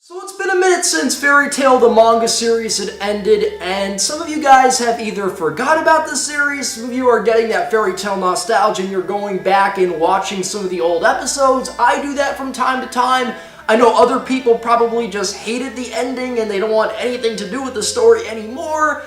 So it's been a minute since Fairy Tail the manga series had ended, and some of you guys have either forgot about this series, some of you are getting that Fairy Tail nostalgia and you're going back and watching some of the old episodes. I do that from time to time. I know other people probably just hated the ending and they don't want anything to do with the story anymore.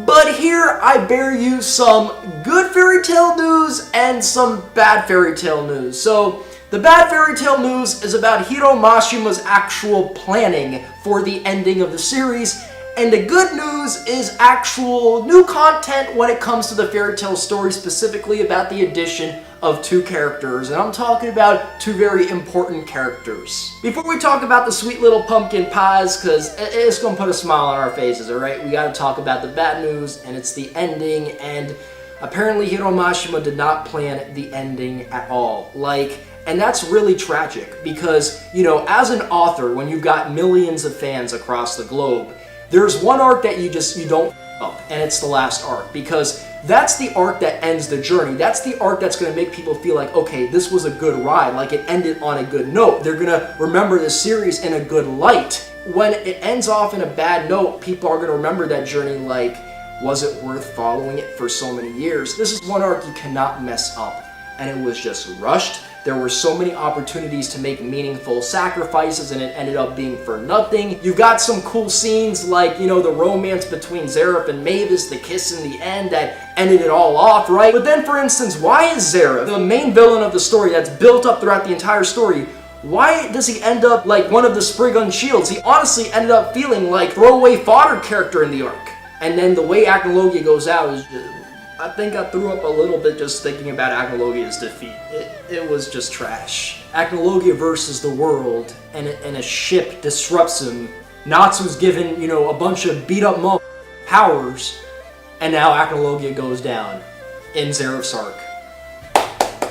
But here I bear you some good Fairy Tail news and some bad Fairy Tail news. So the bad Fairy Tail news is about Hiro Mashima's actual planning for the ending of the series, and the good news is actual new content when it comes to the Fairy Tail story, specifically about the addition of two characters, and I'm talking about two very important characters. Before we talk about the sweet little pumpkin pies, because it's going to put a smile on our faces, alright? We got to talk about the bad news, and it's the ending, and apparently Hiro Mashima did not plan the ending at all. And that's really tragic because, you know, as an author, when you've got millions of fans across the globe, there's one arc that you don't up, and it's the last arc, because that's the arc that ends the journey. That's the arc that's going to make people feel like, okay, this was a good ride, like it ended on a good note. They're going to remember the series in a good light. When it ends off in a bad note, people are going to remember that journey like, was it worth following it for so many years? This is one arc you cannot mess up, and it was just rushed. There were so many opportunities to make meaningful sacrifices and it ended up being for nothing. You've got some cool scenes like, you know, the romance between Zeref and Mavis, the kiss in the end that ended it all off, right? But then, for instance, why is Zeref, the main villain of the story that's built up throughout the entire story, why does he end up like one of the Spriggan Shields? He honestly ended up feeling like throwaway fodder character in the arc. And then the way Acnologia goes out is just, I think I threw up a little bit just thinking about Acnologia's defeat. It was just trash. Acnologia versus the world, and a ship disrupts him. Natsu's given, you know, a bunch of beat up powers, and now Acnologia goes down in Zeref's arc.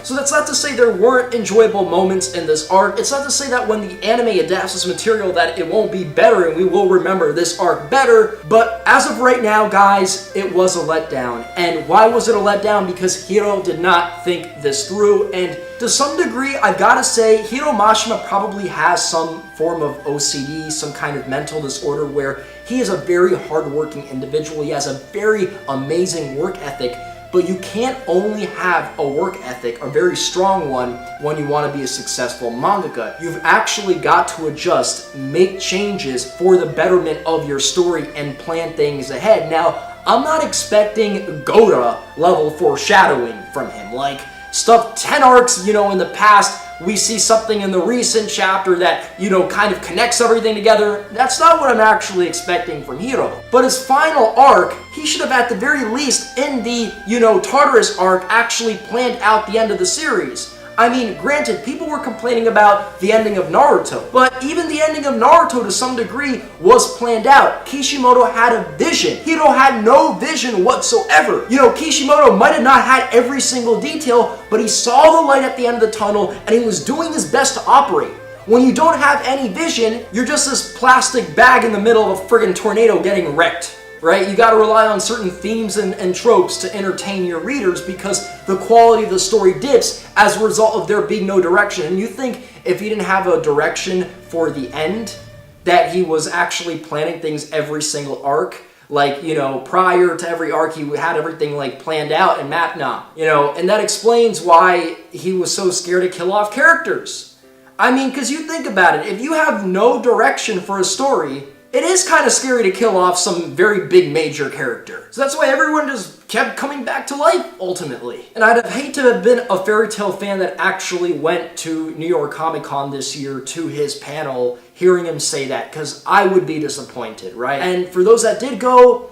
So that's not to say there weren't enjoyable moments in this arc. It's not to say that when the anime adapts this material that it won't be better and we will remember this arc better. But as of right now, guys, it was a letdown. And why was it a letdown? Because Hiro did not think this through. And to some degree, I gotta say, Hiro Mashima probably has some form of OCD, some kind of mental disorder where he is a very hardworking individual. He has a very amazing work ethic. But you can't only have a work ethic, a very strong one, when you want to be a successful mangaka. You've actually got to adjust, make changes for the betterment of your story and plan things ahead. Now, I'm not expecting Gota level foreshadowing from him. Like, stuff 10 arcs, you know, in the past, we see something in the recent chapter that, you know, kind of connects everything together. That's not what I'm actually expecting from Hiro. But his final arc, he should have at the very least in the, you know, Tartarus arc actually planned out the end of the series. I mean, granted, people were complaining about the ending of Naruto, but even the ending of Naruto to some degree was planned out. Kishimoto had a vision. Hiro had no vision whatsoever. You know, Kishimoto might have not had every single detail, but he saw the light at the end of the tunnel and he was doing his best to operate. When you don't have any vision, you're just this plastic bag in the middle of a friggin' tornado getting wrecked. Right? You gotta rely on certain themes and tropes to entertain your readers because the quality of the story dips as a result of there being no direction. And you think if he didn't have a direction for the end, that he was actually planning things every single arc? Like, you know, prior to every arc, he had everything like planned out and mapped now. You know, and that explains why he was so scared to kill off characters. I mean, because you think about it, if you have no direction for a story, it is kind of scary to kill off some very big major character. So that's why everyone just kept coming back to life, ultimately. And I'd hate to have been a Fairy Tail fan that actually went to New York Comic Con this year to his panel, hearing him say that, because I would be disappointed, right? And for those that did go,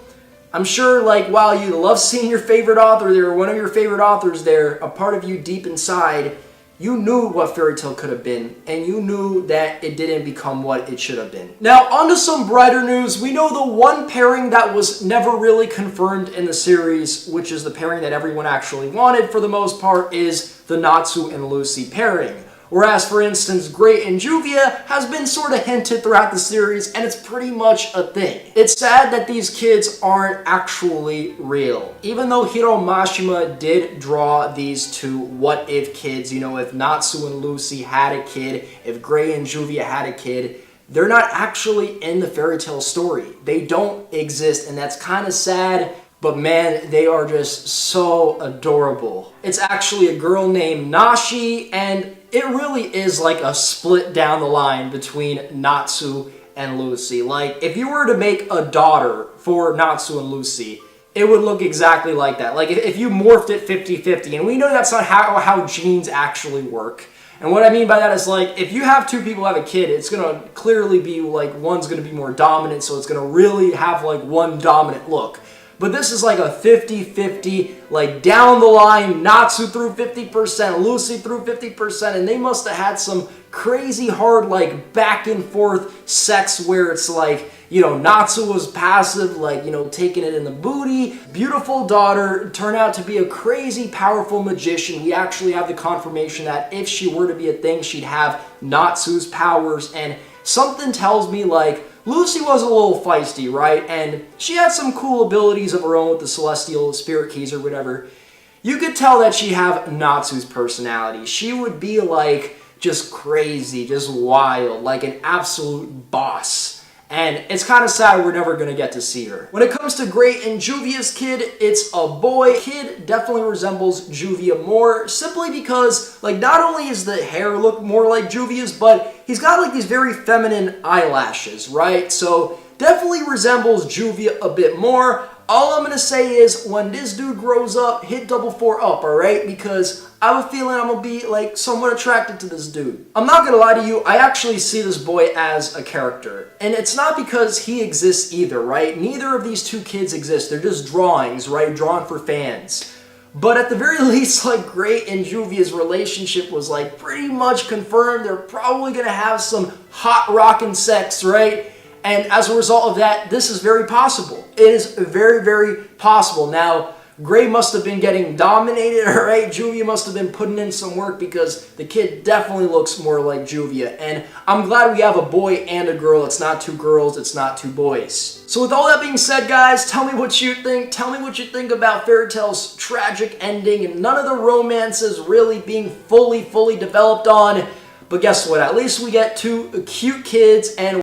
I'm sure, like, while you love seeing your favorite author there, one of your favorite authors there, a part of you deep inside, you knew what Fairy Tail could have been, and you knew that it didn't become what it should have been. Now, on to some brighter news. We know the one pairing that was never really confirmed in the series, which is the pairing that everyone actually wanted for the most part, is the Natsu and Lucy pairing. Whereas, for instance, Gray and Juvia has been sort of hinted throughout the series, and it's pretty much a thing. It's sad that these kids aren't actually real. Even though Hiro Mashima did draw these two what-if kids, you know, if Natsu and Lucy had a kid, if Gray and Juvia had a kid, they're not actually in the fairy tale story. They don't exist, and that's kind of sad, but man, they are just so adorable. It's actually a girl named Nashi, and it really is like a split down the line between Natsu and Lucy. Like, if you were to make a daughter for Natsu and Lucy, it would look exactly like that. Like, if you morphed it 50-50, and we know that's not how genes actually work. And what I mean by that is, like, if you have two people have a kid, it's going to clearly be, like, one's going to be more dominant, so it's going to really have, like, one dominant look. But this is like a 50-50, like, down the line, Natsu threw 50%, Lucy threw 50%, and they must have had some crazy hard, like, back and forth sex where it's like, you know, Natsu was passive, like, you know, taking it in the booty. Beautiful daughter turned out to be a crazy powerful magician. We actually have the confirmation that if she were to be a thing, she'd have Natsu's powers, and something tells me, like, Lucy was a little feisty, right? And she had some cool abilities of her own with the celestial spirit keys or whatever. You could tell that she'd have Natsu's personality. She would be like just crazy, just wild, like an absolute boss. And it's kind of sad we're never going to get to see her. When it comes to Great and Juvia's kid, it's a boy. Kid definitely resembles Juvia more, simply because, like, not only is the hair look more like Juvia's, but he's got, like, these very feminine eyelashes, right? So definitely resembles Juvia a bit more. All I'm going to say is, when this dude grows up, hit 4 up, alright? Because I have a feeling I'm going to be, like, somewhat attracted to this dude. I'm not going to lie to you, I actually see this boy as a character. And it's not because he exists either, right? Neither of these two kids exist. They're just drawings, right? Drawn for fans. But at the very least, like, Great and Juvia's relationship was, like, pretty much confirmed. They're probably going to have some hot rockin' sex, right? And as a result of that, this is very possible. It is very, very possible. Now, Gray must have been getting dominated, all right? Juvia must have been putting in some work because the kid definitely looks more like Juvia. And I'm glad we have a boy and a girl. It's not two girls, it's not two boys. So with all that being said, guys, tell me what you think. Tell me what you think about Fairy Tail's tragic ending and none of the romances really being fully developed on. But guess what? At least we get two cute kids and